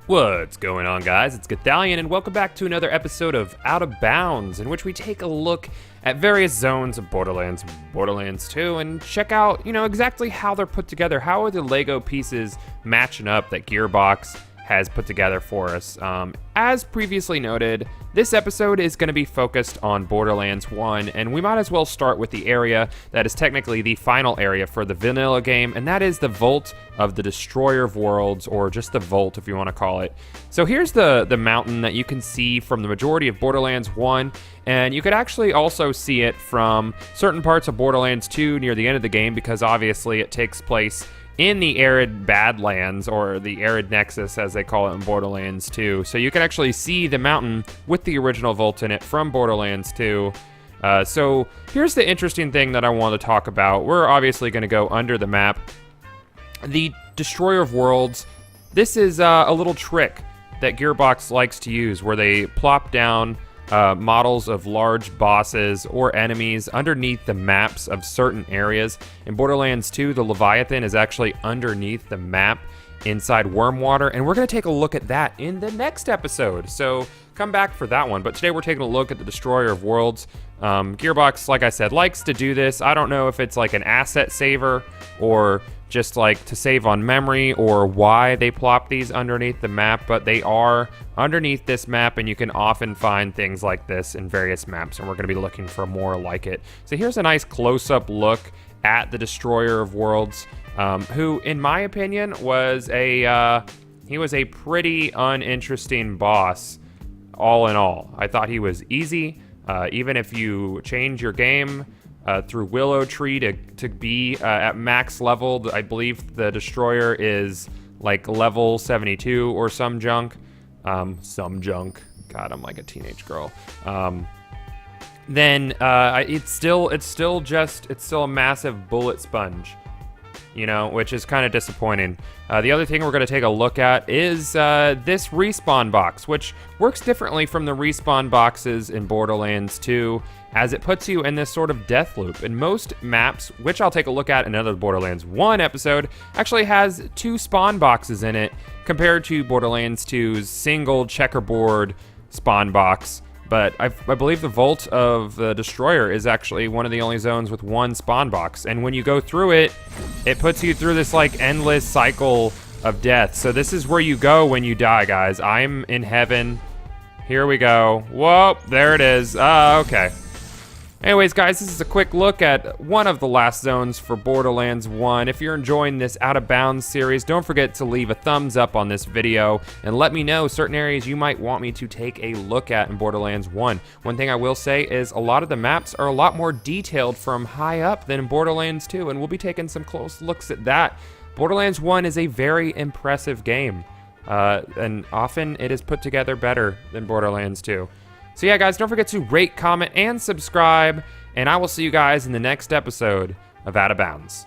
What's going on, guys? It's Gothalion, and welcome back to another episode of Out of Bounds, in which we take a look at various zones of Borderlands, Borderlands 2, and check out, exactly how they're put together. How are the Lego pieces matching up that Gearbox has put together for us? As previously noted, this episode is going to be focused on Borderlands 1, and we might as well start with the area that is technically the final area for the vanilla game, and that is the Vault of the Destroyer of Worlds, or just the Vault if you want to call it. So here's the mountain that you can see from the majority of Borderlands 1, and you could actually also see it from certain parts of Borderlands 2 near the end of the game, because obviously it takes place in the arid Badlands, or the arid Nexus as they call it in Borderlands 2. So you can actually see the mountain with the original vault in it from Borderlands 2. So here's the interesting thing that I want to talk about. We're obviously going to go under the map. The Destroyer of Worlds, this is a little trick that Gearbox likes to use, where they plop down models of large bosses or enemies underneath the maps of certain areas. In Borderlands 2, the Leviathan is actually underneath the map inside Wormwater, and we're going to take a look at that in the next episode, so come back for that one. But today we're taking a look at the Destroyer of Worlds. Gearbox, like I said, likes to do this. I don't know if it's like an asset saver or just like to save on memory, or why they plop these underneath the map, but they are underneath this map, and you can often find things like this in various maps, and we're going to be looking for more like it. So here's a nice close-up look at the Destroyer of Worlds, who, in my opinion, was he was a pretty uninteresting boss, all in all. I thought he was easy, even if you change your game through Willow Tree to be at max level. I believe the Destroyer is like level 72 or some junk. God, I'm like a teenage girl. It's still a massive bullet sponge, which is kind of disappointing. The other thing we're going to take a look at is this respawn box, which works differently from the respawn boxes in Borderlands 2, as it puts you in this sort of death loop. And most maps, which I'll take a look at in another Borderlands 1 episode, actually has 2 spawn boxes in it, compared to Borderlands 2's single checkerboard spawn box. But I believe the Vault of the Destroyer is actually one of the only zones with 1 spawn box. And when you go through it, it puts you through this like endless cycle of death. So this is where you go when you die, guys. I'm in heaven. Here we go. Whoa, there it is. Okay. Anyways, guys, this is a quick look at one of the last zones for Borderlands 1. If you're enjoying this Out of Bounds series, don't forget to leave a thumbs up on this video and let me know certain areas you might want me to take a look at in Borderlands 1. One thing I will say is a lot of the maps are a lot more detailed from high up than in Borderlands 2, and we'll be taking some close looks at that. Borderlands 1 is a very impressive game, and often it is put together better than Borderlands 2. So yeah, guys, don't forget to rate, comment, and subscribe, and I will see you guys in the next episode of Out of Bounds.